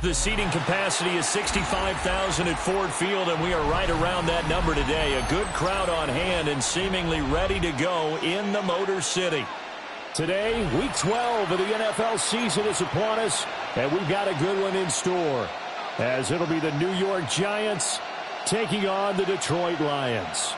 The seating capacity is 65,000 at Ford Field, and we are right around that number today. A good crowd on hand and seemingly ready to go in the Motor City. Today, Week 12 of the NFL season is upon us, and we've got a good one in store, as it'll be the New York Giants taking on the Detroit Lions.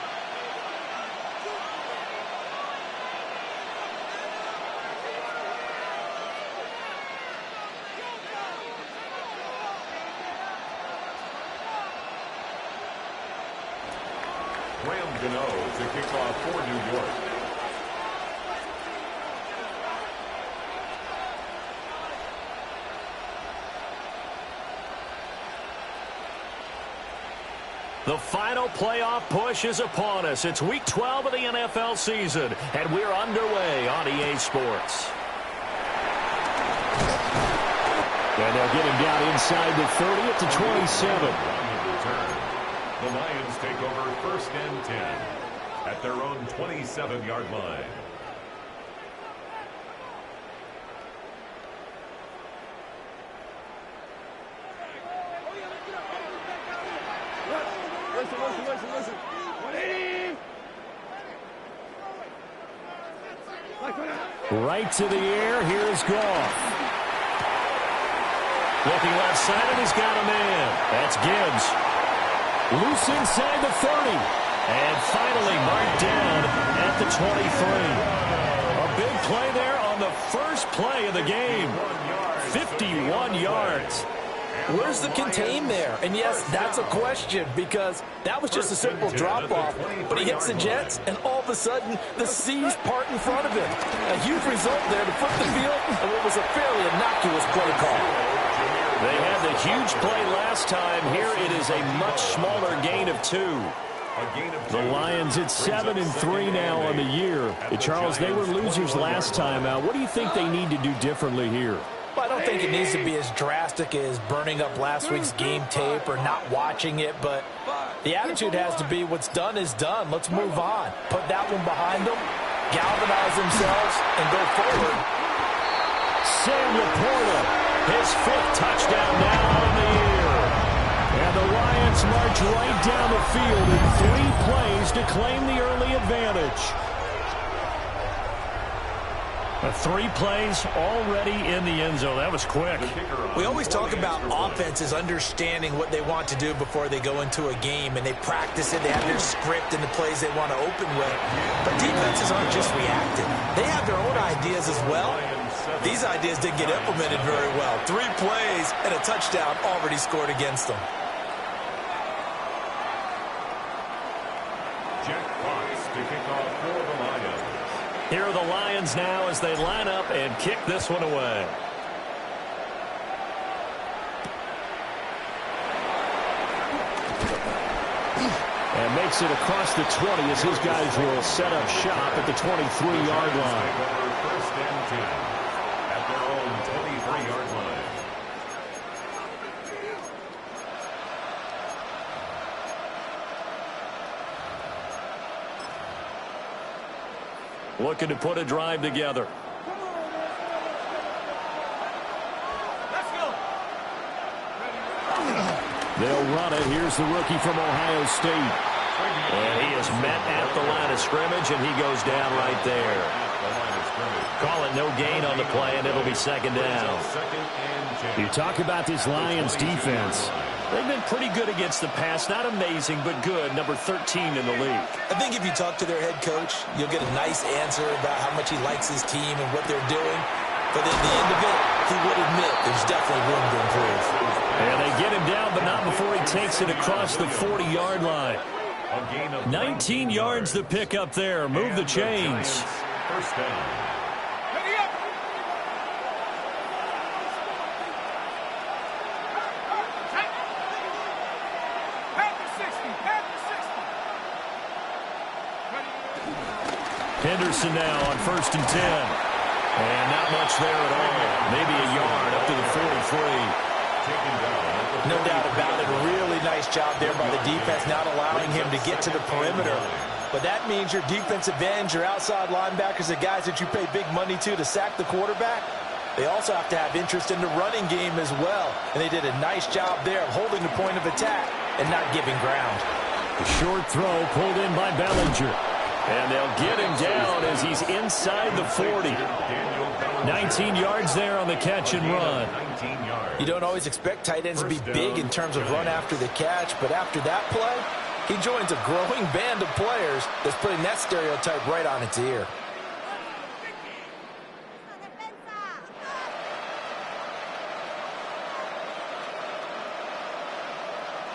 To kick off for New York. The final playoff push is upon us. It's Week 12 of the NFL season, and we're underway on EA Sports. And they'll get him down inside the 30 at the 27. The Lions take over first and 10 at their own 27-yard line. Listen. 180. Right to the air. Here's Goff. Looking left side, and he's got a man. That's Gibbs. Loose inside the 30. And finally marked down at the 23. A big play there on the first play of the game. 51 yards. Where's the contain there? And yes, that's a question, because that was just a simple drop-off. But he hits the Jets, and all of a sudden, the seas part in front of him. A huge result there to flip the field, and what was a fairly innocuous play call. They had the huge play last time. Here it is a much smaller gain of 2. The Lions at 7-3 now on the year. Charles, they were losers last time out. What do you think they need to do differently here? Well, I don't think it needs to be as drastic as burning up last week's game tape or not watching it, but the attitude has to be what's done is done. Let's move on. Put that one behind them, galvanize themselves, and go forward. Sam Laporta, his 5th touchdown now on the year. And the Lions march right down the field in 3 plays to claim the early advantage. 3 plays already in the end zone. That was quick. We always talk about offenses understanding what they want to do before they go into a game, and they practice it. They have their script and the plays they want to open with. But defenses aren't just reacting. They have their own ideas as well. These ideas didn't get implemented very well. 3 plays and a touchdown already scored against them. Jack Fox to kick off for the Lions. Here are the Lions now as they line up and kick this one away. And makes it across the 20 as his guys will set up shop at the 23-yard line. First and 10 at their own 23-yard line. Looking to put a drive together. Let's go. They'll run it. Here's the rookie from Ohio State. And he is met at the line of scrimmage, and he goes down right there. Call it no gain on the play, and it'll be 2nd down. You talk about this Lions defense. They've been pretty good against the pass. Not amazing, but good. Number 13 in the league. I think if you talk to their head coach, you'll get a nice answer about how much he likes his team and what they're doing. But at the end of it, he would admit there's definitely room to improve. And they get him down, but not before he takes it across the 40-yard line. 19 yards to pick up there. Move the chains. First down. Ready up. Henderson now on 1st and 10. And not much there at all. Maybe a yard up to the 43. No doubt about it. A really nice job there by the defense, not allowing him to get to the perimeter. But that means your defensive ends, your outside linebackers, the guys that you pay big money to sack the quarterback, they also have to have interest in the running game as well. And they did a nice job there of holding the point of attack and not giving ground. A short throw pulled in by Bellinger. And they'll get him down as he's inside the 40. 19 yards there on the catch and run. You don't always expect tight ends to be big in terms of run after the catch, but after that play, he joins a growing band of players that's putting that stereotype right on its ear.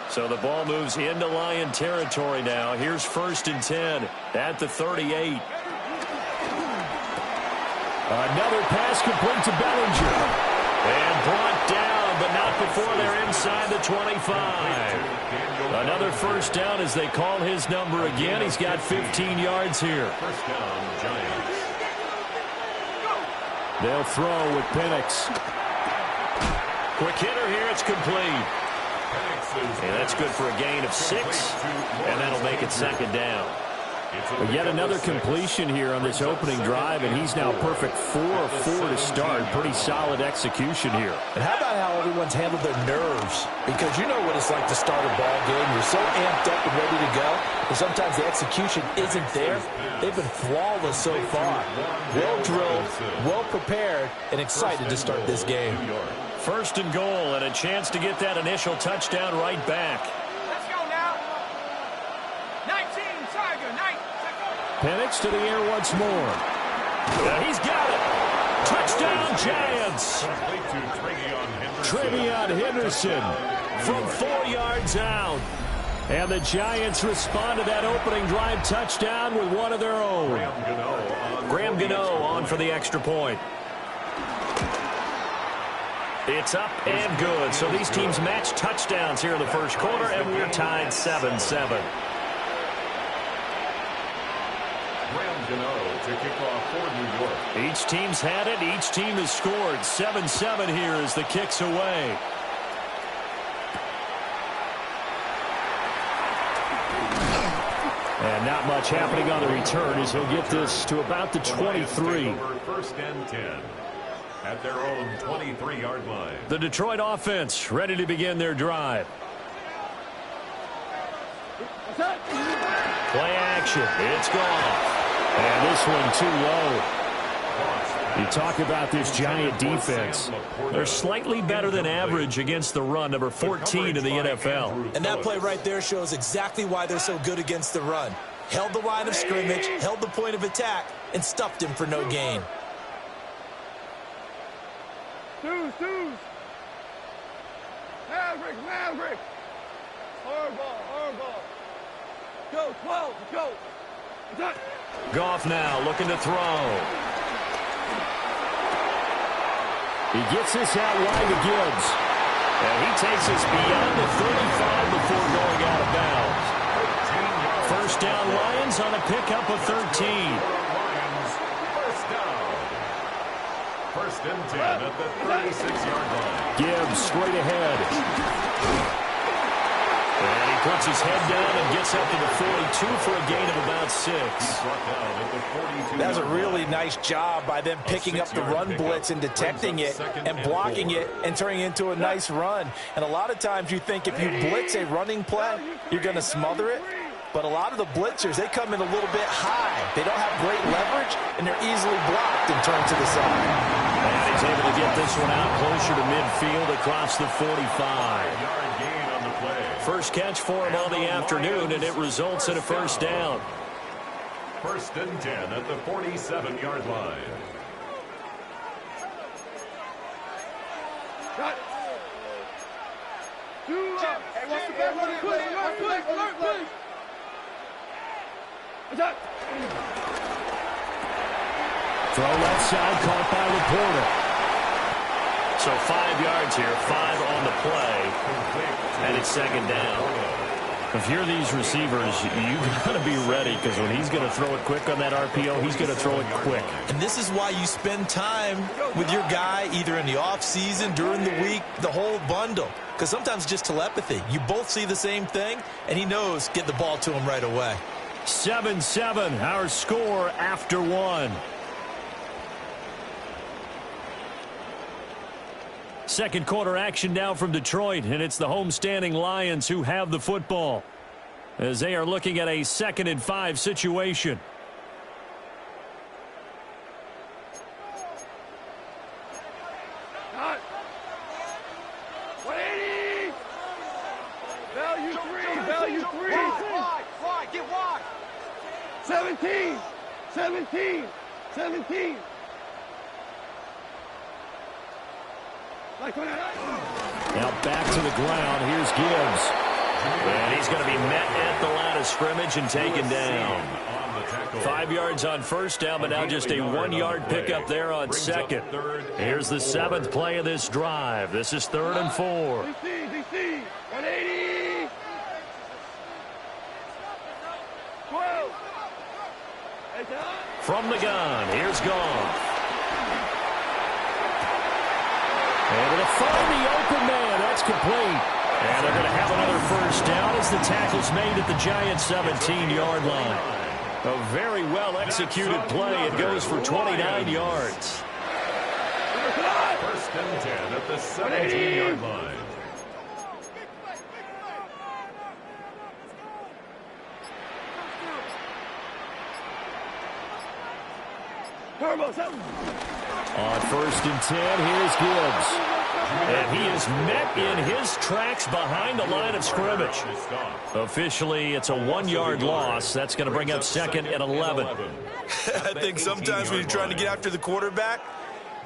So the ball moves into Lion territory now. Here's 1st and 10 at the 38. Another pass complete to Bellinger. And brought down, but not before they're inside the 25. Another first down as they call his number again. He's got 15 yards here. First down, Giants. They'll throw with Penix. Quick hitter here. It's complete. And that's good for a gain of 6, and that'll make it 2nd down. But yet another completion here on this opening drive, and he's now perfect 4 of 4 to start. Pretty solid execution here. And how about how everyone's handled their nerves? Because you know what it's like to start a ball game. You're so amped up and ready to go, and sometimes the execution isn't there. They've been flawless so far. Well drilled, well prepared, and excited to start this game. 1st and goal, and a chance to get that initial touchdown right back. Let's go now. 19, Tiger, 9. Penix to the air once more. And he's got it. Touchdown, Giants. Trevion Henderson from 4 yards out. And the Giants respond to that opening drive touchdown with one of their own. Graham Gano on for the extra point. It's up and good. So these teams match touchdowns here in the first quarter, and we're tied 7-7. Graham Gano to kick off for New York. Each team's had it. Each team has scored. 7-7 here as the kick's away. And not much happening on the return as he'll get this to about the 23. 1st and 10. At their own 23-yard line. The Detroit offense ready to begin their drive. Play action. It's gone. And this one too low. You talk about this Giant defense. They're slightly better than average against the run, number 14 in the NFL. And that play right there shows exactly why they're so good against the run. Held the line of scrimmage, held the point of attack, and stuffed him for no gain. Deuce. Maverick. Hard ball. Go, 12, go. Done. Goff now looking to throw. He gets this out wide to Gibbs. And he takes us beyond the 35 before going out of bounds. First down, Lions on a pickup of 13. 1st and 10 at the 36-yard line. Gibbs straight ahead. And he puts his head down and gets up to the 42 for a gain of about 6. That's a really nice job by them picking up the run blitz and detecting it and blocking it and turning it into a nice run. And a lot of times you think if you blitz a running play, you're going to smother it. But a lot of the blitzers, they come in a little bit high. They don't have great leverage, and they're easily blocked and turned to the side. And he's able to get this one out closer to midfield across the 45. 5-yard gain on the First catch for him on the afternoon, and it results in a first down. 1st and 10 at the 47-yard line. Got it. Hey, what's the back? Run quick. Attack. Throw left side, caught by Laporta. So 5 yards here, 5 on the play, and it's second down. If you're these receivers, you got to be ready, because when he's going to throw it quick on that RPO, he's going to throw it quick. And this is why you spend time with your guy either in the offseason, during the week, the whole bundle. Because sometimes just telepathy. You both see the same thing, and he knows get the ball to him right away. 7-7, our score after 1. Second quarter action now from Detroit, and it's the homestanding Lions who have the football as they are looking at a 2nd and 5 situation. Got it. 180. Value 3. Wide. Get wide. 17. Now back to the ground. Here's Gibbs. And he's going to be met at the line of scrimmage and taken down. 5 yards on first down, but now just a 1-yard pickup there on second. Here's the 7th play of this drive. This is 3rd and 4. DC. 180. 12. From the gun, here's Goff. And it'll find the open man. That's complete. And they're going to have another first down as the tackle's made at the Giants' 17-yard line. A very well-executed play. It goes for 29 yards. 1st and 10 at the 17-yard line. On 1st and 10, here's Gibbs. And he is met in his tracks behind the line of scrimmage. Officially, it's a 1-yard loss. That's going to bring up 2nd and 11. I think sometimes when you're trying to get after the quarterback,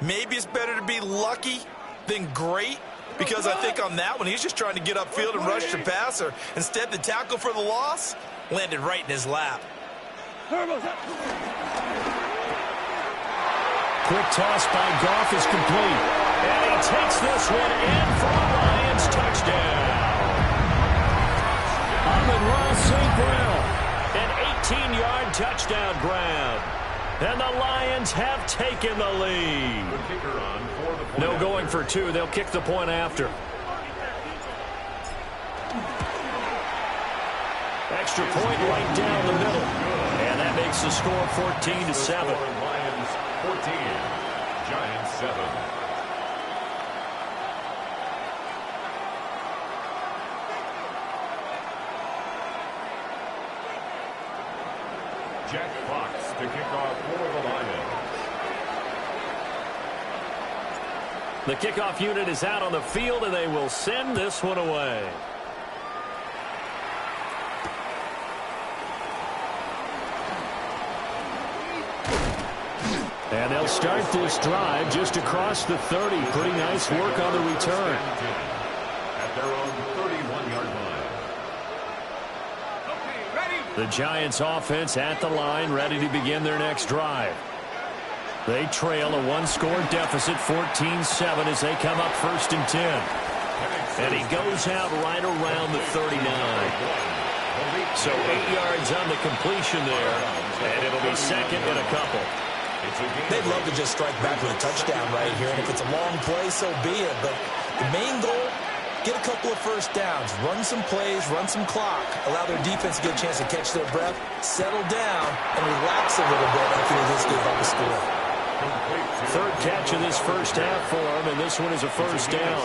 maybe it's better to be lucky than great. Because I think on that one, he's just trying to get upfield and rush the passer. Instead, the tackle for the loss landed right in his lap. Quick toss by Goff is complete. And he takes this one in for a Lions touchdown. Amon-Ra St. Brown, an 18-yard touchdown grab. And the Lions have taken the lead. No going for 2. They'll kick the point after. Extra point right down the middle. And that makes the score 14-7. Lions 14, Giants 7. Jack Fox to kick off for the Lions. The kickoff unit is out on the field, and they will send this one away. And they'll start this drive just across the 30. Pretty nice work on the return. At their own 31-yard line. Okay, ready. The Giants offense at the line, ready to begin their next drive. They trail a 1-score deficit, 14-7, as they come up 1st and 10. And he goes out right around the 39. So 8 yards on the completion there, and it'll be 2nd and a couple. They'd love to just strike back with a touchdown right here, and if it's a long play, so be it. But the main goal, get a couple of first downs, run some plays, run some clock, allow their defense to get a chance to catch their breath, settle down, and relax a little bit after they just gave up a score. 3rd catch of this first half for him, and this one is a first down.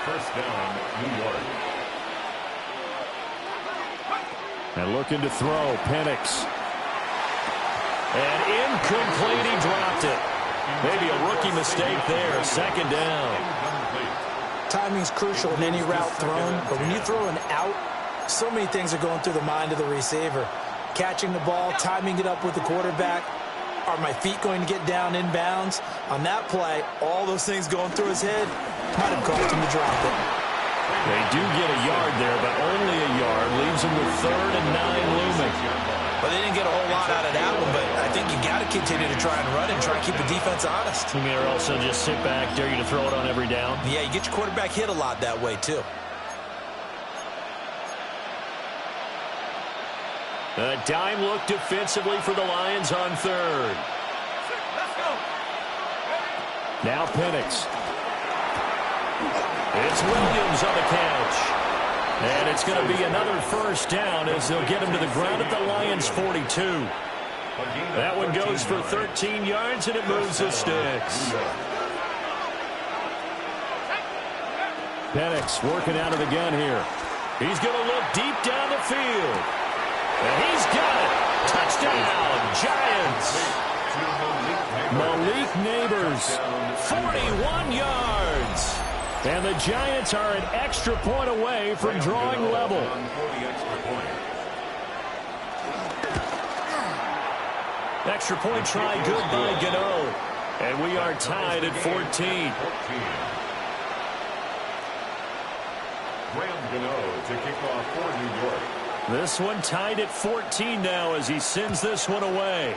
First down, New York. And looking to throw, Penix. And incomplete, he dropped it. Maybe a rookie mistake there, 2nd down. Timing's crucial in any route thrown, but when you throw an out, so many things are going through the mind of the receiver. Catching the ball, timing it up with the quarterback. Are my feet going to get down inbounds? On that play, all those things going through his head might have caused him to drop it. They do get a yard there, but only a yard. Leaves them with 3rd and 9 looming. Well, they didn't get a whole lot out of that one, but I think you got to continue to try and run and try and keep the defense honest. You may also just sit back, dare you to throw it on every down. Yeah, you get your quarterback hit a lot that way, too. A dime look defensively for the Lions on 3rd. Let's go. Now Penix. It's Williams on the catch. And it's going to be another first down as they'll get him to the ground at the Lions' 42. That one goes for 13 yards, and it moves the sticks. Penix working out of the gun here. He's going to look deep down the field. And he's got it. Touchdown, Giants. Malik Neighbors, 41 yards. And the Giants are an extra point away from drawing level. Extra point try good by Gano. And we are tied at 14. Graham Gano to kick off for New York. This one tied at 14 now as he sends this one away.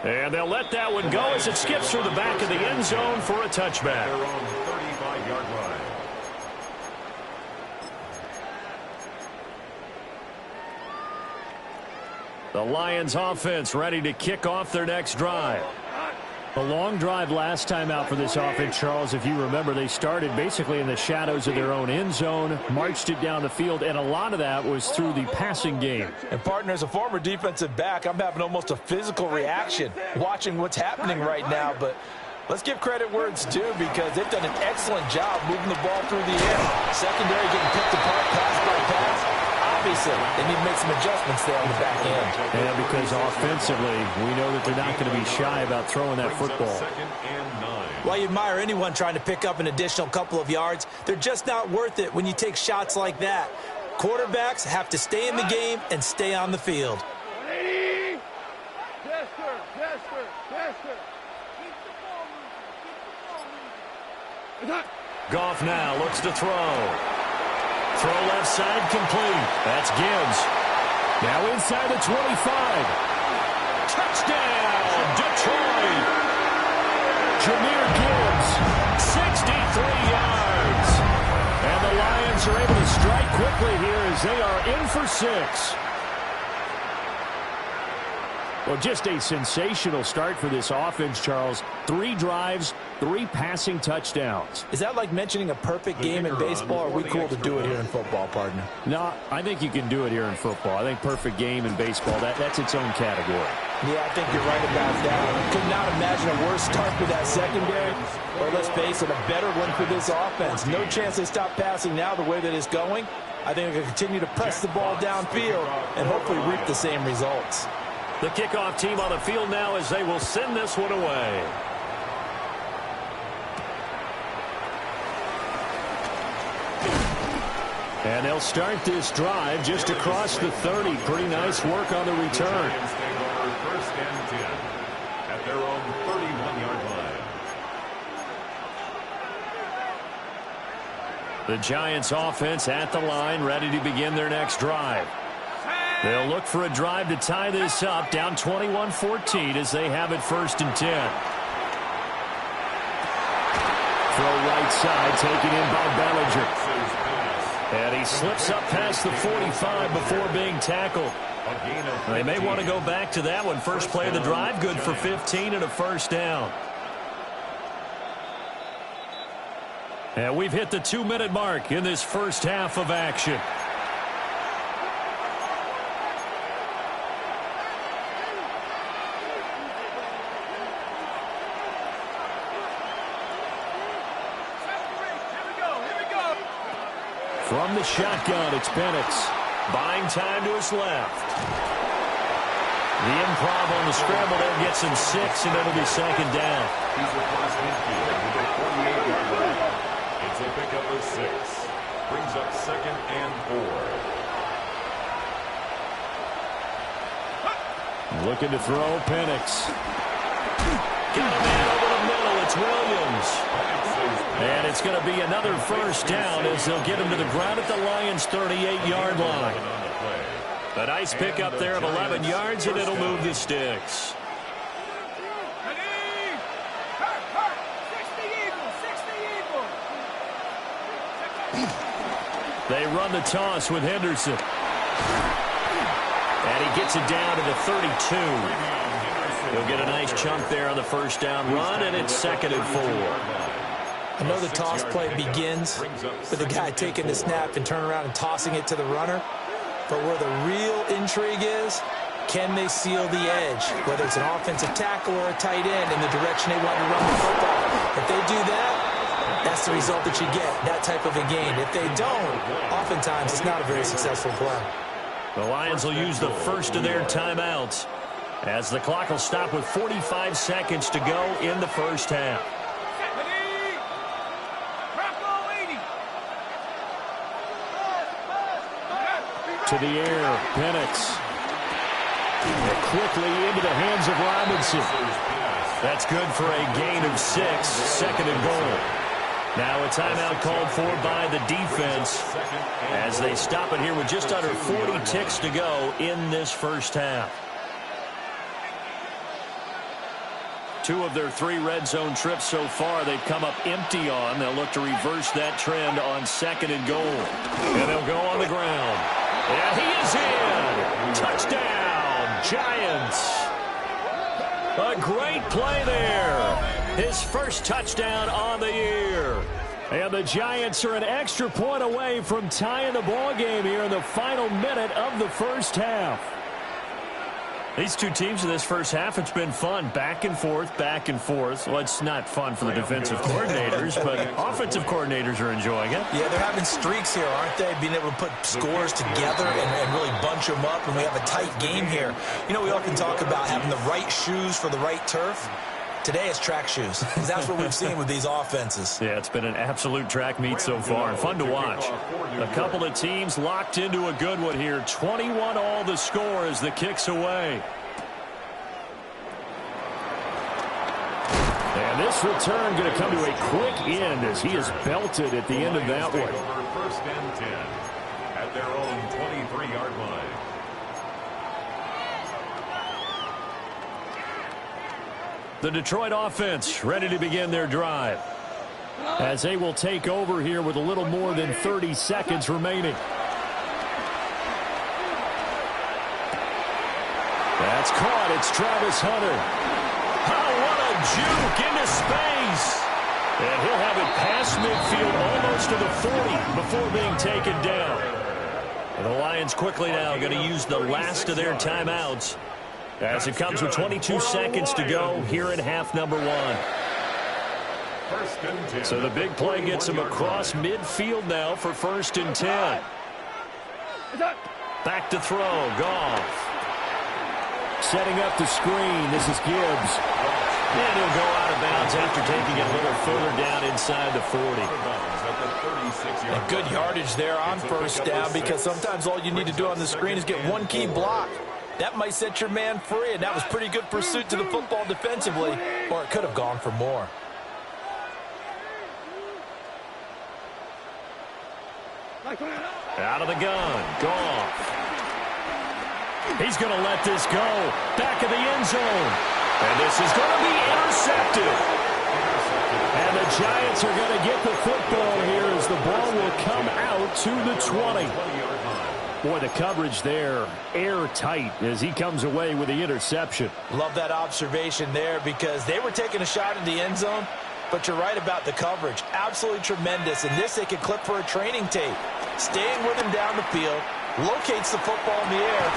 And they'll let that one go as it skips through the back of the end zone for a touchback. Their own 35-yard line. The Lions offense ready to kick off their next drive. A long drive last time out for this offense, Charles. If you remember, they started basically in the shadows of their own end zone, marched it down the field, and a lot of that was through the passing game. And, partner, as a former defensive back, I'm having almost a physical reaction watching what's happening right now. But let's give credit where it's due because they've done an excellent job moving the ball through the air. Secondary getting picked apart pass by pass. Obviously, they need to make some adjustments there on the back end. Yeah, because offensively, we know that they're not going to be shy about throwing that football. While you admire anyone trying to pick up an additional couple of yards, they're just not worth it when you take shots like that. Quarterbacks have to stay in the game and stay on the field. Yes, sir. Yes, sir. Yes, sir. Goff now looks to throw. Throw left side complete. That's Gibbs. Now inside the 25. Touchdown, Detroit. Jahmyr Gibbs, 63 yards. And the Lions are able to strike quickly here as they are in for 6. Well, just a sensational start for this offense, Charles. 3 drives, 3 passing touchdowns. Is that like mentioning a perfect game in baseball, or are we cool to do it here in football, partner? No, I think you can do it here in football. I think perfect game in baseball, that's its own category. Yeah, I think you're right about that. Could not imagine a worse start for that secondary. Or let's face it, a better one for this offense. No chance they stop passing now the way that it's going. I think they'll continue to press the ball downfield and hopefully reap the same results. The kickoff team on the field now as they will send this one away. And they'll start this drive just across the 30. Pretty nice work on the return. First and 10 at their own 31-yard line. The Giants offense at the line, ready to begin their next drive. They'll look for a drive to tie this up, down 21-14 as they have it first and 10. Throw right side, taken in by Bellinger. And he slips up past the 45 before being tackled. They may want to go back to that one. First play of the drive, good for 15 and a first down. And we've hit the 2-minute mark in this first half of action. From the shotgun, it's Penix. Buying time to his left. The improv on the scramble there gets him 6, and it'll be second down. He's replaced midfield with a 48-yard line. It's a pickup of 6. Brings up 2nd and 4. Looking to throw, Penix. Got a man over the middle. It's Williams. And it's going to be another first down as they'll get him to the ground at the Lions' 38-yard line. A nice pickup there of 11 yards, and it'll move the sticks. They run the toss with Henderson. And he gets it down to the 32. He'll get a nice chunk there on the first down run, and it's 2nd and 4. I know the toss play begins with the guy taking the snap and turning around and tossing it to the runner. But where the real intrigue is, can they seal the edge, whether it's an offensive tackle or a tight end in the direction they want to run the football? If they do that, that's the result that you get, that type of a gain. If they don't, oftentimes it's not a very successful play. The Lions will use the first of their timeouts as the clock will stop with 45 seconds to go in the first half. To the air, Penix. Quickly into the hands of Robinson. That's good for a gain of 6, 2nd and goal. Now a timeout called for by the defense as they stop it here with just under 40 ticks to go in this first half. 2 of their 3 red zone trips so far they've come up empty on. They'll look to reverse that trend on 2nd and goal. And they'll go on the ground. And he is in. Touchdown, Giants. A great play there. His first touchdown on the year. And the Giants are an extra point away from tying the ball game here in the final minute of the first half. These two teams in this first half, it's been fun. Back and forth, back and forth. Well, it's not fun for the defensive coordinators, but offensive coordinators are enjoying it. Yeah, they're having streaks here, aren't they? Being able to put scores together and really bunch them up, and we have a tight game here. You know, we often talk about having the right shoes for the right turf. Today it's track shoes. That's what we've seen with these offenses. Yeah, it's been an absolute track meet so far. Fun to watch. A couple of teams locked into a good one here. 21 all the score as the kick's away. And this return going to come to a quick end as he is belted at the end of that one. First and 10 at their own 23-yard line. The Detroit offense ready to begin their drive as they will take over here with a little more than 30 seconds remaining. That's caught. It's Travis Hunter. Oh, what a juke into space. And he'll have it past midfield almost to the 40 before being taken down. And the Lions quickly now going to use the last of their timeouts as it comes with 22 seconds to go here in half number 1. So the big play gets him across midfield now for 1st and 10. Back to throw, Goff. Setting up the screen, this is Gibbs. And he'll go out of bounds after taking it a little further down inside the 40. And good yardage there on 1st down because sometimes all you need to do on the screen is get one key block. That might set your man free, and that was pretty good pursuit to the football defensively, or it could have gone for more. Out of the gun, Goff. He's going to let this go. Back of the end zone. And this is going to be intercepted. And the Giants are going to get the football here as the ball will come out to the 20. Boy, the coverage there, airtight as he comes away with the interception. Love that observation there because they were taking a shot in the end zone, but you're right about the coverage. Absolutely tremendous. And this they could clip for a training tape. Staying with him down the field, locates the football in the air.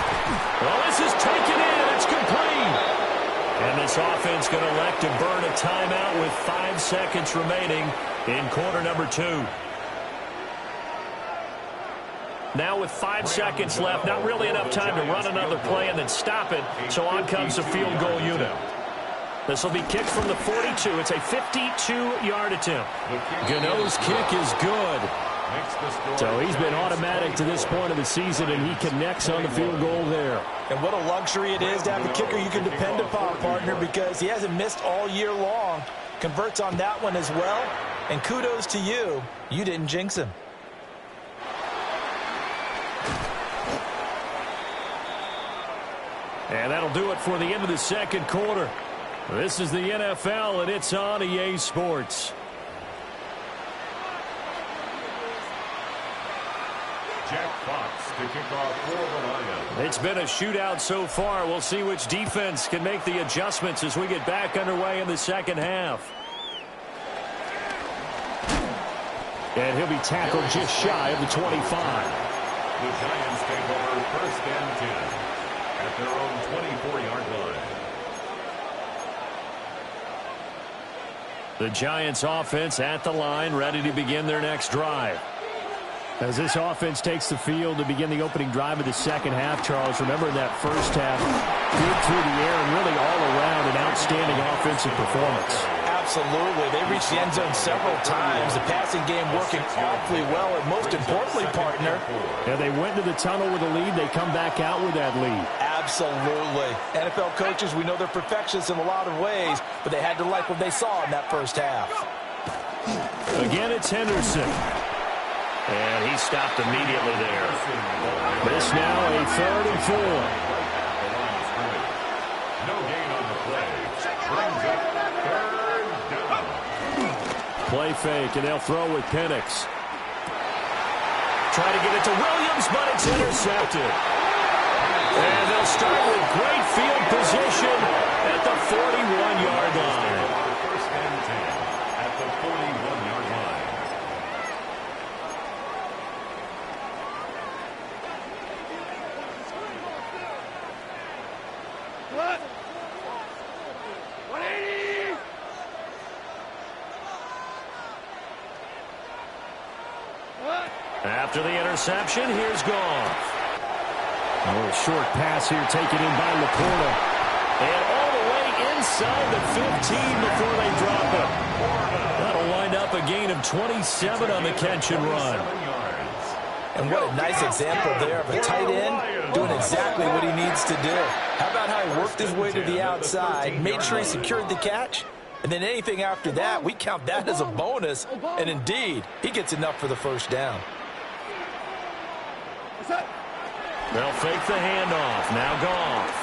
Well, this is taken in. It's complete. And this offense going to elect to burn a timeout with 5 seconds remaining in quarter number 2. Now with 5 seconds left, not really enough time to run another play and then stop it, so on comes the field goal unit. This will be kicked from the 42. It's a 52-yard attempt. Gano's kick is good. So he's been automatic to this point of the season, and he connects on the field goal there. And what a luxury it is to have a kicker you can depend upon, partner, because he hasn't missed all year long. Converts on that one as well. And kudos to you. You didn't jinx him. And that'll do it for the end of the second quarter. This is the NFL, and it's on EA Sports. Jack Fox to kick off for the Lions. It's been a shootout so far. We'll see which defense can make the adjustments as we get back underway in the second half. And he'll be tackled just shy of the 25. The Giants take over first and 10 at their own 24-yard line. The Giants offense at the line, ready to begin their next drive. As this offense takes the field to begin the opening drive of the second half, Charles, remember in that first half, good through the air and really all around an outstanding offensive performance. Absolutely. They reached the end zone several times. The passing game working awfully well, and most importantly, partner. Yeah, they went to the tunnel with a lead. They come back out with that lead. Absolutely. NFL coaches, we know they're perfectionists in a lot of ways, but they had to like what they saw in that first half. Again, it's Henderson. And he stopped immediately there. This now a 3rd and 4. No gain on the play. Brings up 3rd down. Play fake, and they'll throw with Penix. Try to get it to Williams, but it's intercepted. And they'll start with great field position at the 41-yard line. First and 10 at the 41-yard line. What? 180! What? After the interception, here's Goff. A little short pass here taken in by Laporta. And all the way inside the 15 before they drop it. That'll wind up a gain of 27 on the catch and run. And what a nice example there of a tight end doing exactly what he needs to do. How about how he worked his way to the outside, made sure he secured the catch, and then anything after that, we count that as a bonus. And indeed, he gets enough for the first down. They'll fake the handoff. Now Goff.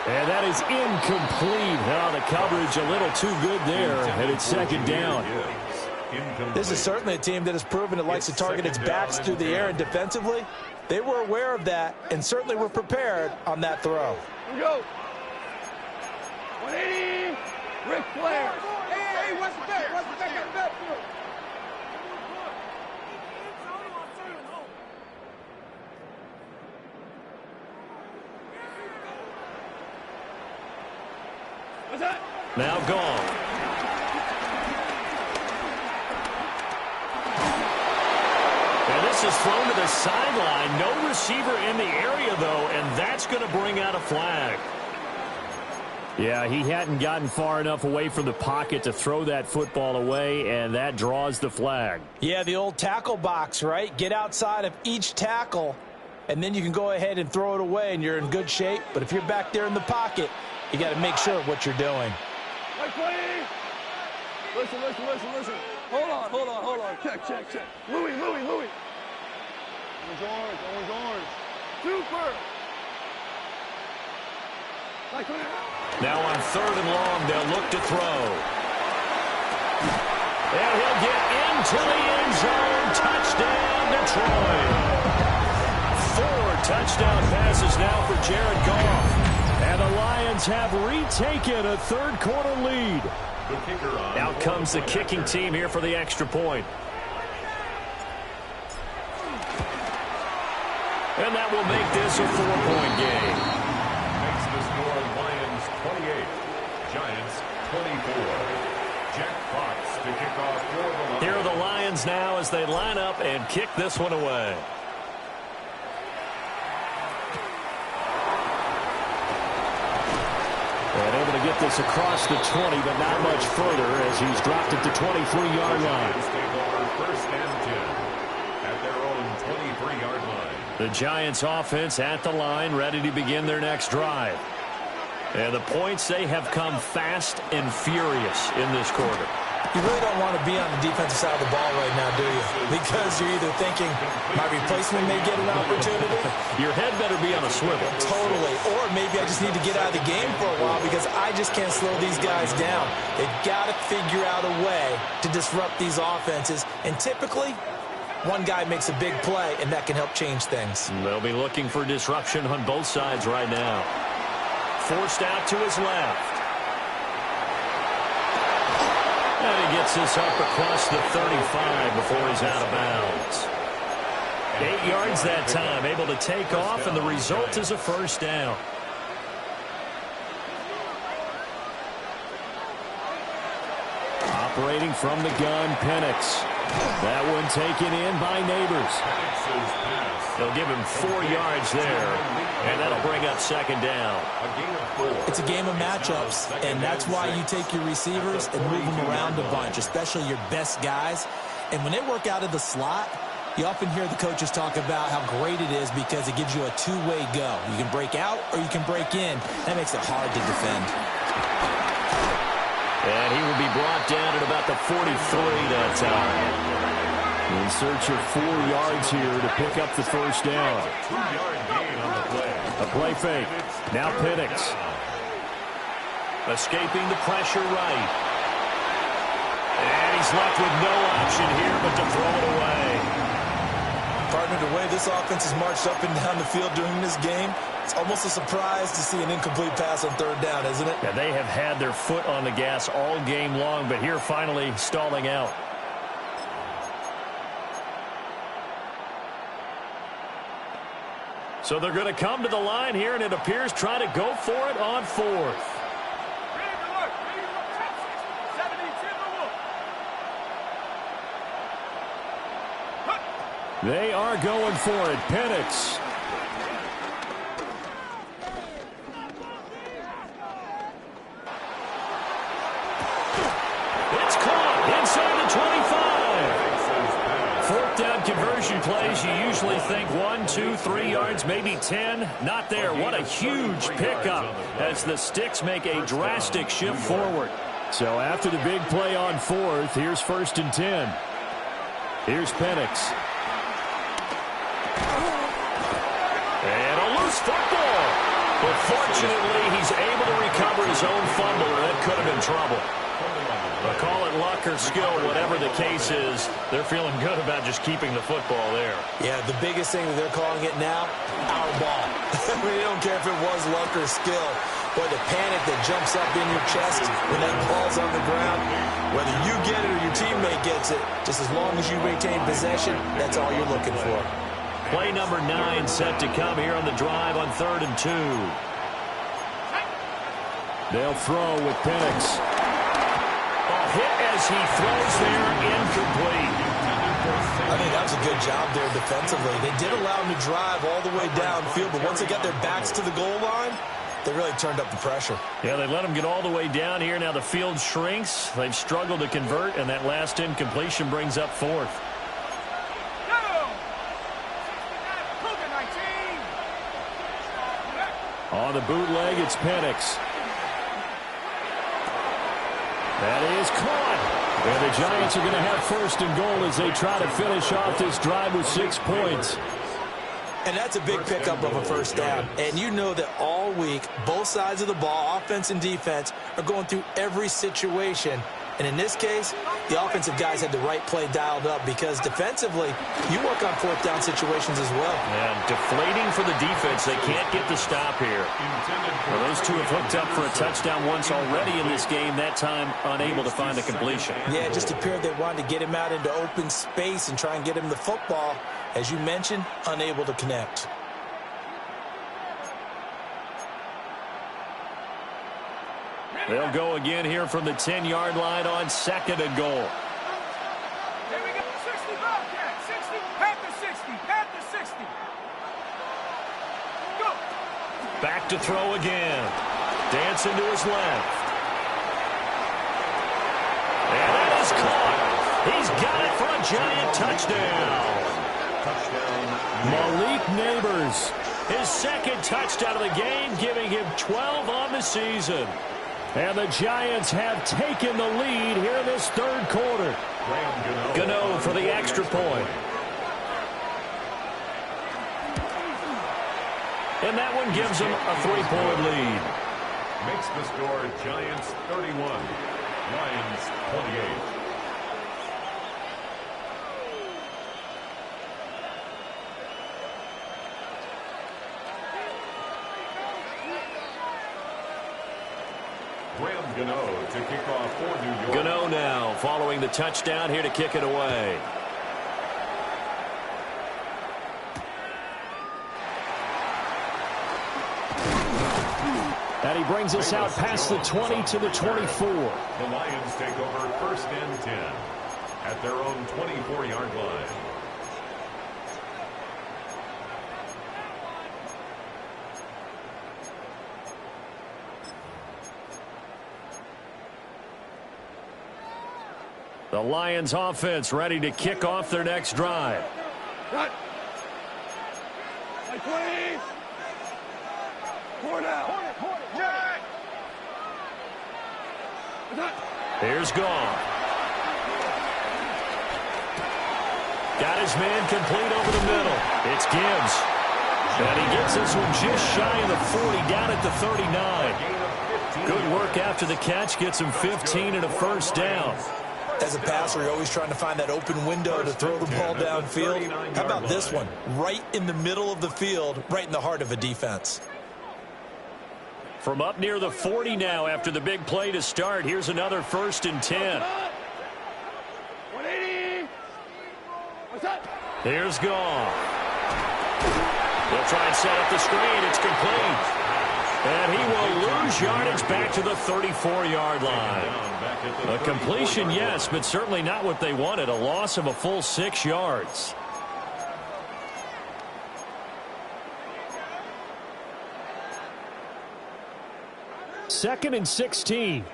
And that is incomplete. Oh, the coverage a little too good there, and it's second down. This is certainly a team that has proven it likes to target its backs through the air, and defensively, they were aware of that and certainly were prepared on that throw. Here we go. 180! Ric Flair! Hey, what's the back? What's the back? What's that? Now Goff. And this is thrown to the sideline. No receiver in the area, though, and that's going to bring out a flag. Yeah, he hadn't gotten far enough away from the pocket to throw that football away, and that draws the flag. Yeah, the old tackle box, right? Get outside of each tackle, and then you can go ahead and throw it away, and you're in good shape. But if you're back there in the pocket, you got to make sure of what you're doing. Listen. Hold on. Check. Louis. Orange. Super. Now on 3rd and long, they'll look to throw. And he'll get into the end zone. Touchdown, Detroit. 4 touchdown passes now for Jared Goff. And the Lions have retaken a 3rd quarter lead. Out comes the kicking team here for the extra point. And that will make this a 4-point game. Makes the score Lions 28, Giants 24. Jack Fox to kick off for the Lions. Here are the Lions now as they line up and kick this one away. And able to get this across the 20, but not much further as he's dropped it to 23-yard line. Take over first and 10 at their own 23-yard line. The Giants offense at the line, ready to begin their next drive. And the points, they have come fast and furious in this quarter. You really don't want to be on the defensive side of the ball right now, do you? Because you're either thinking, my replacement may get an opportunity. Your head better be on a swivel. Totally. Or maybe I just need to get out of the game for a while because I just can't slow these guys down. They've got to figure out a way to disrupt these offenses. And typically, one guy makes a big play, and that can help change things. They'll be looking for disruption on both sides right now. Forced out to his left. And he gets this up across the 35 before he's out of bounds. 8 yards that time, able to take off, and the result is a first down. Operating from the gun, Penix. That one taken in by Neighbors. They'll give him 4 yards there, and that'll bring up second down. It's a game of matchups, and that's why you take your receivers and move them around a bunch, especially your best guys. And when they work out of the slot, you often hear the coaches talk about how great it is because it gives you a two-way go. You can break out or you can break in. That makes it hard to defend. And he will be brought down at about the 43 that time. In search of 4 yards here to pick up the first down. 2-yard gain on the play. A play fake. Now Penix. Escaping the pressure right. And he's left with no option here but to throw it away. Partner, the way this offense has marched up and down the field during this game, it's almost a surprise to see an incomplete pass on third down, isn't it? Yeah, they have had their foot on the gas all game long, but here finally stalling out. So they're going to come to the line here, and it appears try to go for it on fourth. They are going for it. Penix. It's caught inside the 25. Fourth down conversion plays, you usually think 1, 2, 3 yards, maybe 10. Not there. What a huge pickup as the Sticks make a drastic shift forward. So after the big play on fourth, here's first and 10. Here's Penix. And a loose football. But fortunately, he's able to recover his own fumble, or that could have been trouble. But call it luck or skill, whatever the case is, they're feeling good about just keeping the football there. Yeah, the biggest thing that they're calling it now, our ball. I mean, they don't care if it was luck or skill. Boy, the panic that jumps up in your chest when that ball's on the ground, whether you get it or your teammate gets it, just as long as you maintain possession, that's all you're looking for. Play number 9 set to come here on the drive on 3rd and 2. They'll throw with Penix. A hit as he throws there, incomplete. I think that was a good job there defensively. They did allow him to drive all the way downfield, but once they got their backs to the goal line, they really turned up the pressure. Yeah, they let him get all the way down here. Now the field shrinks. They've struggled to convert, and that last incompletion brings up fourth. On the bootleg, it's Penix. That is caught. And the Giants are going to have first and goal as they try to finish off this drive with 6 points. And that's a big pickup of a first down. And you know that all week, both sides of the ball, offense and defense, are going through every situation. And in this case, the offensive guys had the right play dialed up because defensively, you work on fourth down situations as well. And deflating for the defense. They can't get the stop here. Well, those two have hooked up for a touchdown once already in this game, that time unable to find a completion. Yeah, it just appeared they wanted to get him out into open space and try and get him the football. As you mentioned, unable to connect. They'll go again here from the 10-yard line on 2nd and goal. Here we go. 60 Bobcat. 60. Pat the 60. Pat the 60. Go. Back to throw again. Dancing to his left. And that is caught. He's got it for a Giant touchdown. Malik Neighbors, his 2nd touchdown of the game, giving him 12 on the season. And the Giants have taken the lead here in this 3rd quarter. Gano for the extra point. And that one gives them a 3-point lead. Makes the score Giants 31, Lions 28. Gano to kick off for New York. Gano now following the touchdown here to kick it away. And he brings us out past the 20 to the 24. The Lions take over 1st and 10 at their own 24-yard line. The Lions offense ready to kick off their next drive. Cut. Like 20. 4 down. Jack. Here's Goff. Got his man complete over the middle. It's Gibbs. And he gets this one just shy of the 40, down at the 39. Good work after the catch. Gets him 15 and a 1st down. As a passer, you're always trying to find that open window to throw the ball downfield. How about this one? Right in the middle of the field, right in the heart of a defense. From up near the 40 now after the big play to start. Here's another 1st and 10. 180. What's up? Here's Goff. They'll try and set up the screen. It's complete. And he will lose yardage back to the 34-yard line. A completion, yes, but certainly not what they wanted. A loss of a full 6 yards. Second and 16.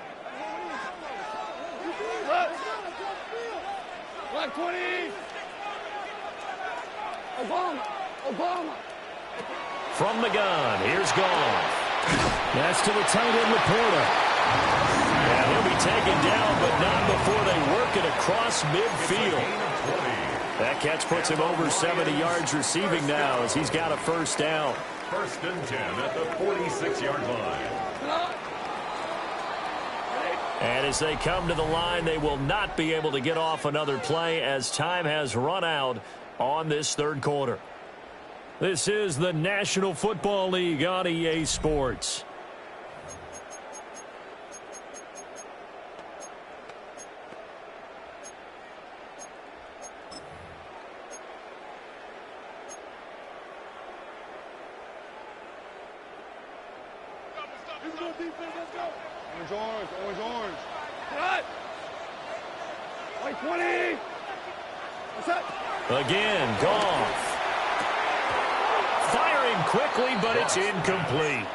Black 20. Obama. From the gun, here's Goff. That's to the tight end, Laporta. And he'll be taken down, but not before they work it across midfield. That catch puts him over 70 yards receiving now as he's got a 1st down. 1st and 10 at the 46-yard line. And as they come to the line, they will not be able to get off another play as time has run out on this 3rd quarter. This is the National Football League on EA Sports. Orange. Cut. White 20. What's up? Again, Goff. Firing quickly, but it's incomplete.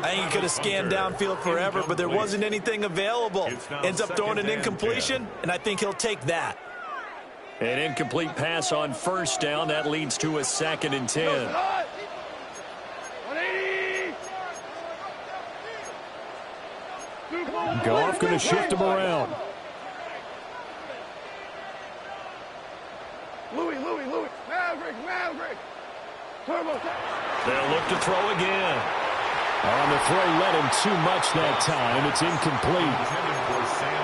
I think he could have scanned downfield forever, but there wasn't anything available. Ends up throwing an incompletion, and I think he'll take that. An incomplete pass on 1st down. That leads to a 2nd and 10. 180. Goff going to shift him around. Louis. Maverick. Turbo. They'll look to throw again. On the throw, led him too much that time. It's incomplete.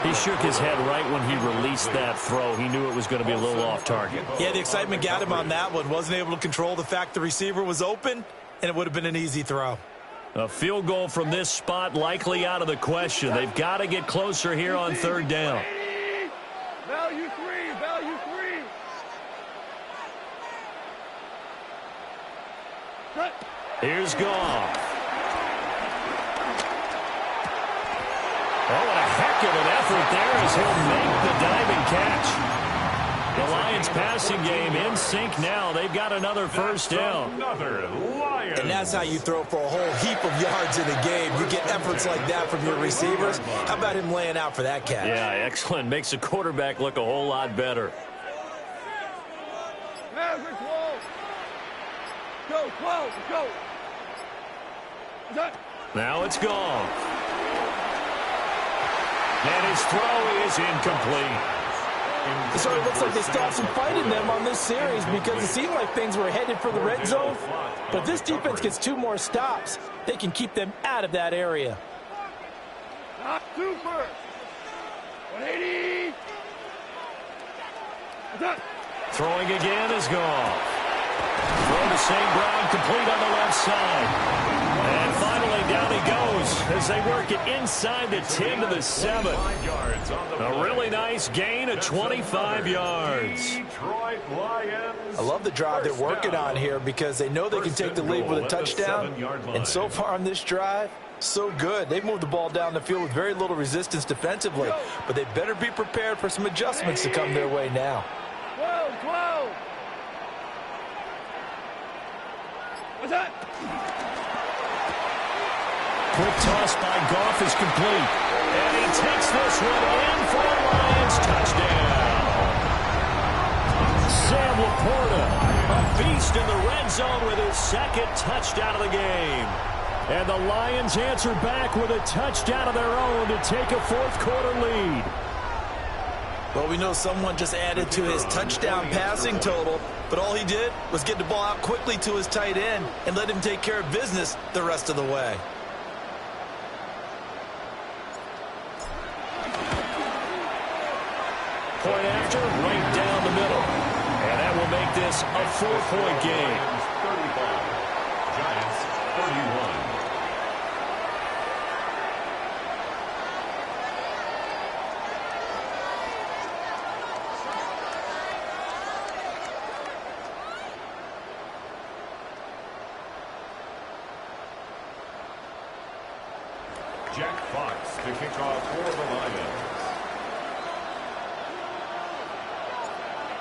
He shook his head right when he released that throw. He knew it was going to be a little off target. Yeah, the excitement got him on that one. Wasn't able to control the fact the receiver was open, and it would have been an easy throw. A field goal from this spot likely out of the question. They've got to get closer here on 3rd down. Value 3. Here's Goff. with effort there as he'll make the diving catch. The Lions passing game in sync now. They've got another first down. Another Lions. And that's how you throw for a whole heap of yards in a game. You get efforts like that from your receivers. How about him laying out for that catch? Yeah, excellent. Makes the quarterback look a whole lot better. Go, go. Now it's gone. And his throw is incomplete. So it looks like they stopped some fight in them on this series because it seemed like things were headed for the red zone. But this defense gets 2 more stops. They can keep them out of that area. Not 2 first. 180. Throwing again is gone. Throw to St. Brown, complete on the left side. And finally down he goes as they work it inside the 10 to the 7. A really nice gain of 25 yards. I love the drive they're working on here because they know they can take the lead with a touchdown. And so far on this drive, so good. They've moved the ball down the field with very little resistance defensively. But they better be prepared for some adjustments to come their way now. 12. What's that? Quick toss by Goff is complete. And he takes this one in for a Lions touchdown. Sam Laporta, a beast in the red zone with his 2nd touchdown of the game. And the Lions answer back with a touchdown of their own to take a 4th quarter lead. Well, we know someone just added to his touchdown passing total, but all he did was get the ball out quickly to his tight end and let him take care of business the rest of the way. Point after, right down the middle. And that will make this a 4-point game. 35. Giants 31. Jack Fox to kick off for the Lions.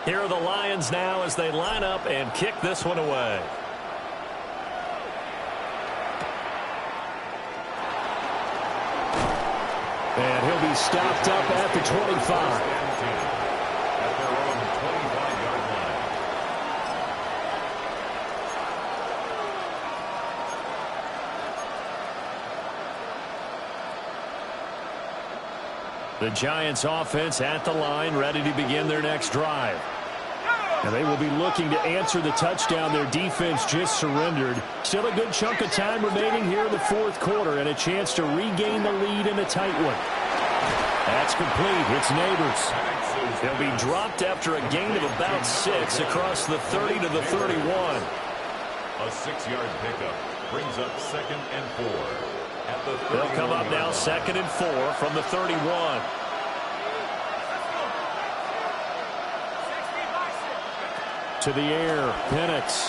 Here are the Lions now as they line up and kick this one away. And he'll be stopped up at the 25. At their own 25-yard line. The Giants offense at the line, ready to begin their next drive. And they will be looking to answer the touchdown their defense just surrendered. Still a good chunk of time remaining here in the 4th quarter and a chance to regain the lead in a tight one. That's complete. It's Neighbors. They'll be dropped after a gain of about 6 across the 30 to the 31. A 6-yard pickup brings up 2nd and 4. At the They'll come up now 2nd and 4 from the 31. To the air, Penix.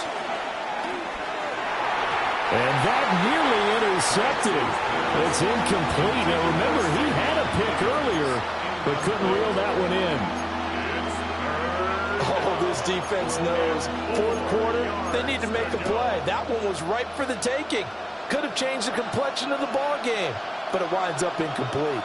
And that nearly intercepted. It's incomplete. Now remember, he had a pick earlier, but couldn't reel that one in. Oh, this defense knows. 4th quarter, they need to make a play. That one was ripe for the taking. Could have changed the complexion of the ball game, but it winds up incomplete.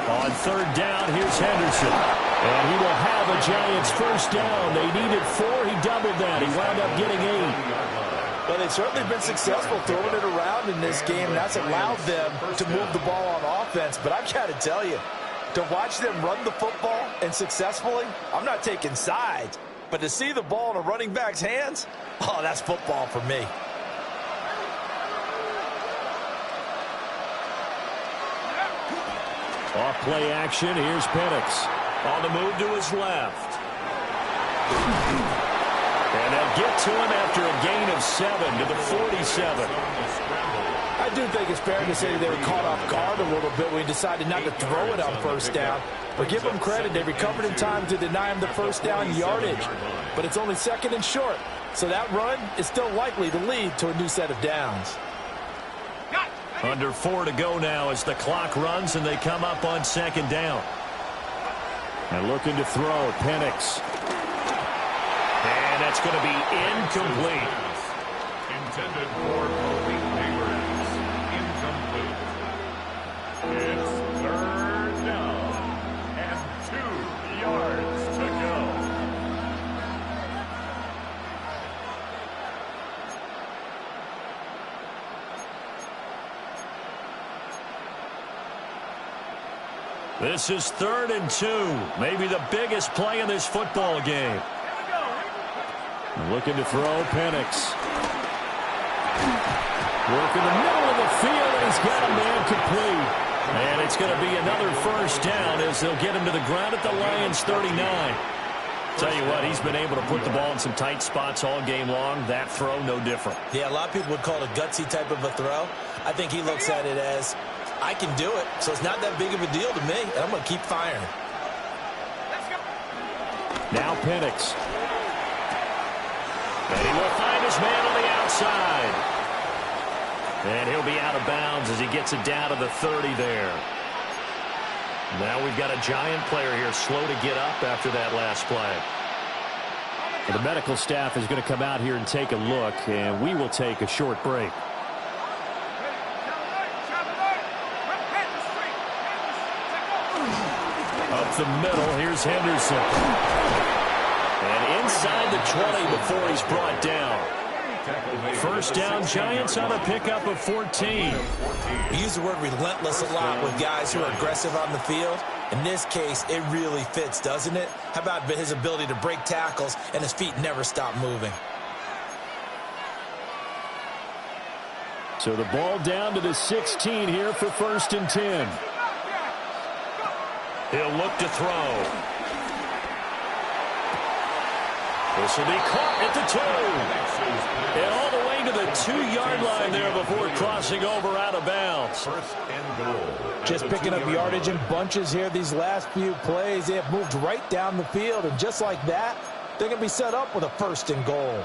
On 3rd down, here's Henderson. And he will have a Giants first down. They needed 4. He doubled that. He wound up getting 8. Well, they've certainly been successful throwing it around in this game. That's allowed them to move the ball on offense. But I've got to tell you, to watch them run the football and successfully, I'm not taking sides. But to see the ball in a running back's hands, oh, that's football for me. Off play action, here's Penix. On the move to his left. And they'll get to him after a gain of 7 to the 47. I do think it's fair to say they were caught off guard a little bit when he decided not to throw it on 1st down. But give them credit, they recovered in time to deny him the 1st down yardage. But it's only 2nd and short. So that run is still likely to lead to a new set of downs. Under 4 to go now as the clock runs and they come up on second down. And looking to throw, Penix. And that's going to be incomplete. Intended for Malik Neighbors. Incomplete. It's third down and 2 yards to go. This is 3rd and 2. Maybe the biggest play in this football game. Looking to throw, Penix. Work in the middle of the field, and he's got a man complete. And it's going to be another first down as they'll get him to the ground at the Lions 39. Tell you what, he's been able to put the ball in some tight spots all game long. That throw, no different. Yeah, a lot of people would call it a gutsy type of a throw. I think he looks at it as, I can do it, so it's not that big of a deal to me, and I'm going to keep firing. Now Penix. And he will find his man on the outside. And he'll be out of bounds as he gets it down to the 30 there. Now we've got a giant player here slow to get up after that last play. The medical staff is going to come out here and take a look, and we will take a short break. Up the middle, here's Henderson. And inside the 20 before he's brought down. First down, Giants on a pickup of 14. We use the word relentless a lot with guys who are aggressive on the field. In this case, it really fits, doesn't it? How about his ability to break tackles and his feet never stop moving? So the ball down to the 16 here for 1st and 10. He'll look to throw. This will be caught at the 2. And all the way to the 2-yard line there before crossing over out of bounds. First and goal. Just picking up yardage in bunches here these last few plays. They have moved right down the field, and just like that, they're going to be set up with a 1st and goal.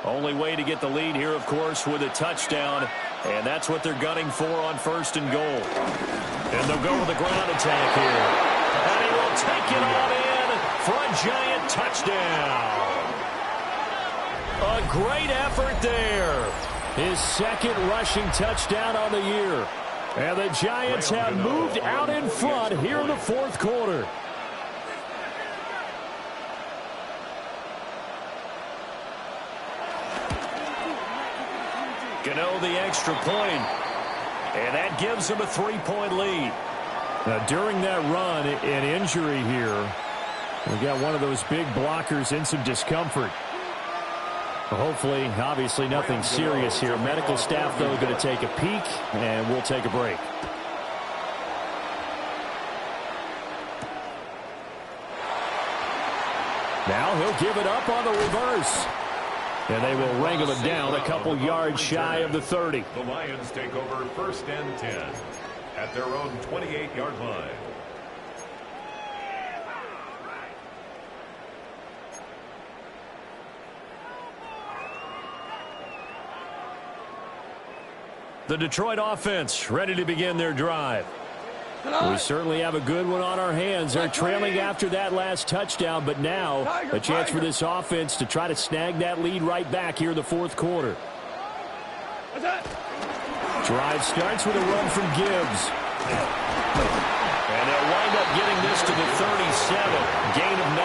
Only way to get the lead here, of course, with a touchdown. And that's what they're gunning for on 1st and goal. And they'll go with the ground attack here. And he will take it on in for a giant touchdown. A great effort there. His 2nd rushing touchdown on the year. And the Giants have moved out in front here in the 4th quarter. Gano the extra point. And that gives him a 3-point lead. Now, during that run, an injury here. We got one of those big blockers in some discomfort. Hopefully, obviously, nothing serious here. Medical staff, though, going to take a peek, and we'll take a break. Now he'll give it up on the reverse. And they will wrangle him down a couple yards shy of the 30. The Lions take over 1st and 10 at their own 28-yard line. The Detroit offense ready to begin their drive. We certainly have a good one on our hands. They're trailing after that last touchdown, but now a chance for this offense to try to snag that lead right back here in the 4th quarter. Drive starts with a run from Gibbs. And they'll wind up getting this to the 37. Gain of 9.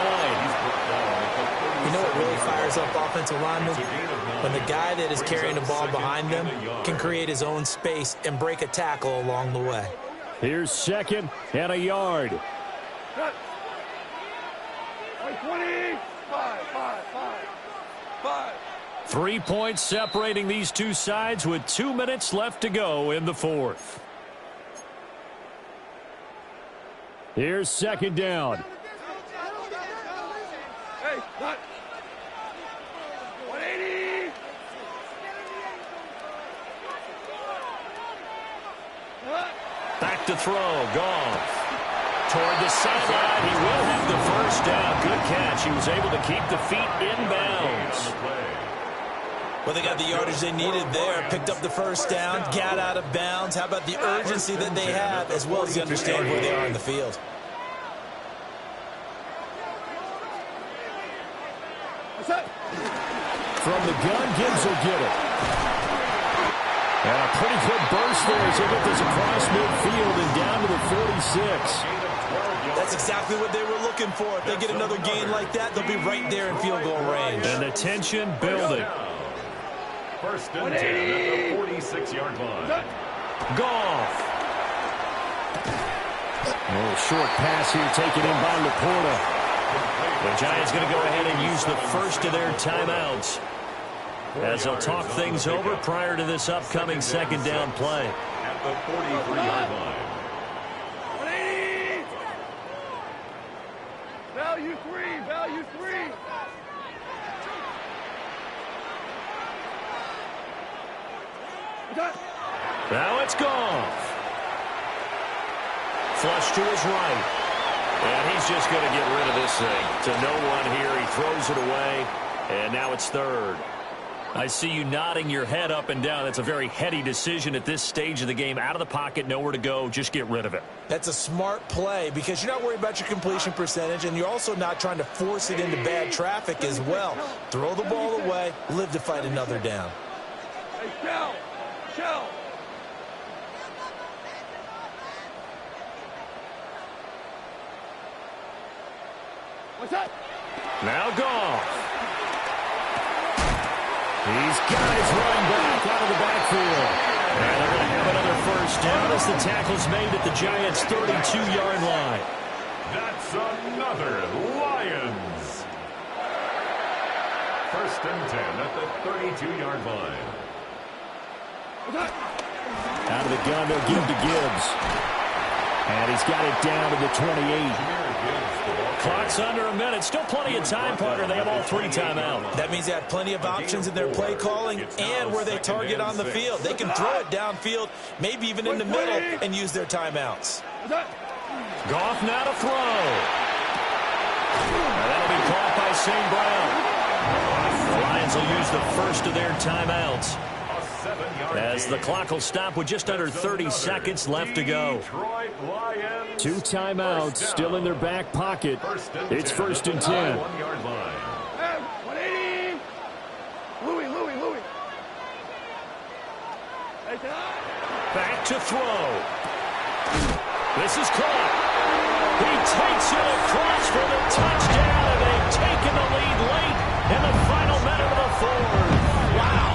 You know what really fires up offensive linemen? When the guy that is carrying the ball behind them can create his own space and break a tackle along the way. Here's 2nd and a yard. 3 points separating these two sides with 2 minutes left to go in the 4th. Here's 2nd down. Hey, what? 180. What? to throw. Goff. Toward the sideline. He will have the first down. Good catch. He was able to keep the feet in bounds. Well, they got the yardage they needed there. Picked up the first down. Got out of bounds. How about the urgency that they have, as well as the understanding where they are in the field? From the gun, Gibbs will get it. And a pretty good burst there as they get this across midfield and down to the 46. That's exactly what they were looking for. If they get another gain like that, they'll be right there in field goal range. And the tension building. First and 10 at the 46-yard line. Goff. A little short pass here taken in by Laporta. The Giants going to go ahead and use the first of their timeouts as they'll talk things over prior to this upcoming second down play. At the 43-yard line. Value three, value three. Now it's Goff. Flush to his right. And he's just going to get rid of this thing. To no one here. He throws it away. And now it's third. I see you nodding your head up and down. That's a very heady decision at this stage of the game. Out of the pocket, nowhere to go. Just get rid of it. That's a smart play because you're not worried about your completion percentage, and you're also not trying to force it into bad traffic as well. Throw the ball away, live to fight another down. Hey, Shell. What's that? Now Goff. These guys running back out of the backfield. And they're going to have another first down as the tackle's made at the Giants' 32-yard line. That's another Lions. First and 10 at the 32-yard line. Out of the gun, they'll give to Gibbs. And he's got it down to the 28. Clock's under a minute. Still plenty of time, partner. They have all three timeouts. That means they have plenty of options in their play calling and where they target on the field. They can throw it downfield, maybe even in the middle, and use their timeouts. Goff now to throw. And that'll be caught by St. Brown. The Lions will use the first of their timeouts as the clock will stop with just under 30 seconds left to go. Two timeouts still in their back pocket. It's first and 10. 180. Louis. Back to throw. This is caught. He takes it across for the touchdown, and they've taken the lead late in the final minute of the fourth. Wow.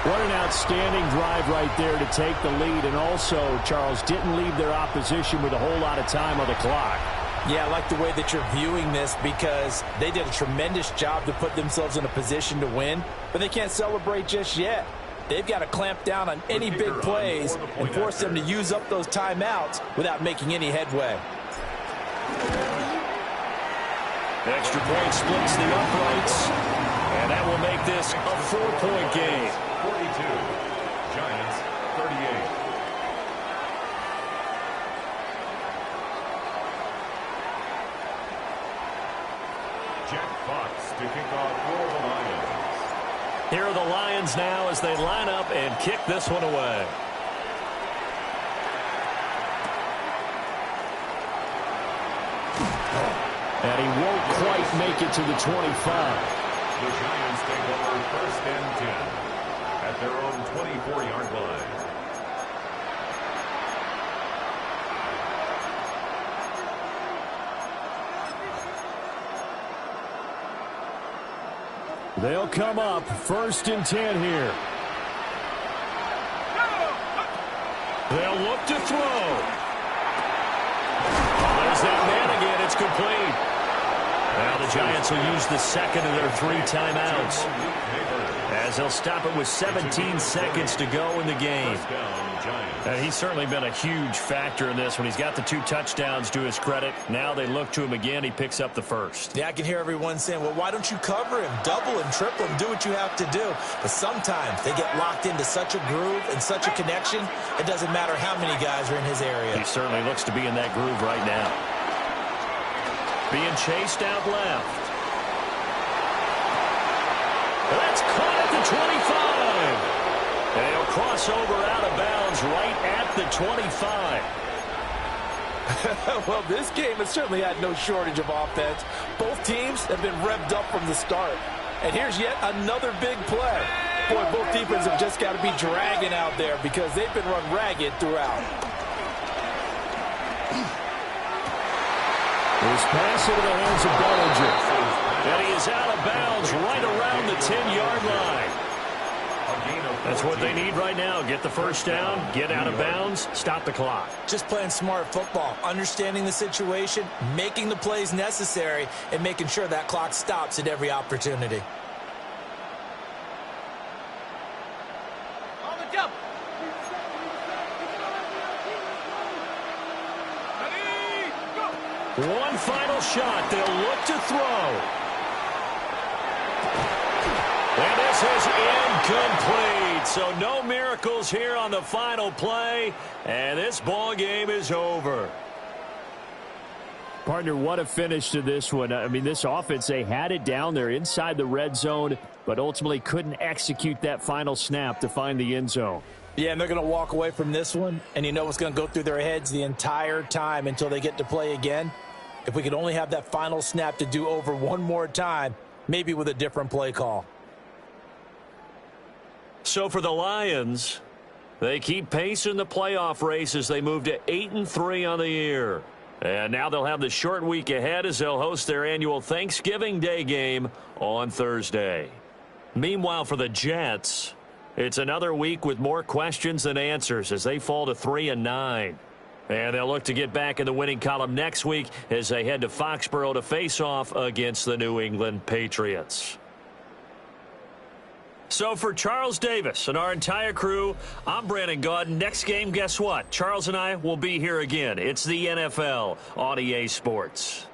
What an outstanding drive right there to take the lead. And also, Charles, didn't leave their opposition with a whole lot of time on the clock. Yeah, I like the way that you're viewing this because they did a tremendous job to put themselves in a position to win, but they can't celebrate just yet. They've got to clamp down on any big plays and force them to use up those timeouts without making any headway. Extra point splits the uprights, and that will make this a 4-point game. 42. Giants 38. Jack Fox to kick off for the Lions. Here are the Lions now as they line up and kick this one away. And he won't quite make it to the 25. The Giants take over first and 10 at their own 24-yard line. They'll come up first and 10 here. They'll look to throw. Oh, there's that man again. It's complete. Now the Giants will use the second of their 3 timeouts, as they'll stop it with 17 seconds to go in the game. And he's certainly been a huge factor in this when he's got the 2 touchdowns to his credit. Now they look to him again. He picks up the first. Yeah, I can hear everyone saying, well, why don't you cover him? Double him, triple him, do what you have to do. But sometimes they get locked into such a groove and such a connection, it doesn't matter how many guys are in his area. He certainly looks to be in that groove right now. Being chased out left. That's caught at the 25. And he'll cross over out of bounds right at the 25. Well, this game has certainly had no shortage of offense. Both teams have been revved up from the start. And here's yet another big play. Boy, both defenses have just got to be dragging out there because they've been run ragged throughout. This pass into the hands of Bellinger. And he is out of bounds right around the 10-yard line. That's what they need right now. Get the first down, get out of bounds, stop the clock. Just playing smart football, understanding the situation, making the plays necessary, and making sure that clock stops at every opportunity. On the jump. Ready, go. One final shot. They'll look to throw. And this is incomplete. So no miracles here on the final play. And this ball game is over. Partner, what a finish to this one. I mean, this offense, they had it down there inside the red zone, but ultimately couldn't execute that final snap to find the end zone. Yeah, and they're going to walk away from this one, and you know what's going to go through their heads the entire time until they get to play again. If we could only have that final snap to do over one more time, maybe with a different play call. So for the Lions, they keep pace in the playoff race as they move to 8-3 on the year. And now they'll have the short week ahead as they'll host their annual Thanksgiving Day game on Thursday. Meanwhile, for the Jets, it's another week with more questions than answers as they fall to 3-9. And they'll look to get back in the winning column next week as they head to Foxborough to face off against the New England Patriots. So for Charles Davis and our entire crew, I'm Brandon Gaudin. Next game, guess what? Charles and I will be here again. It's the NFL on EA Sports.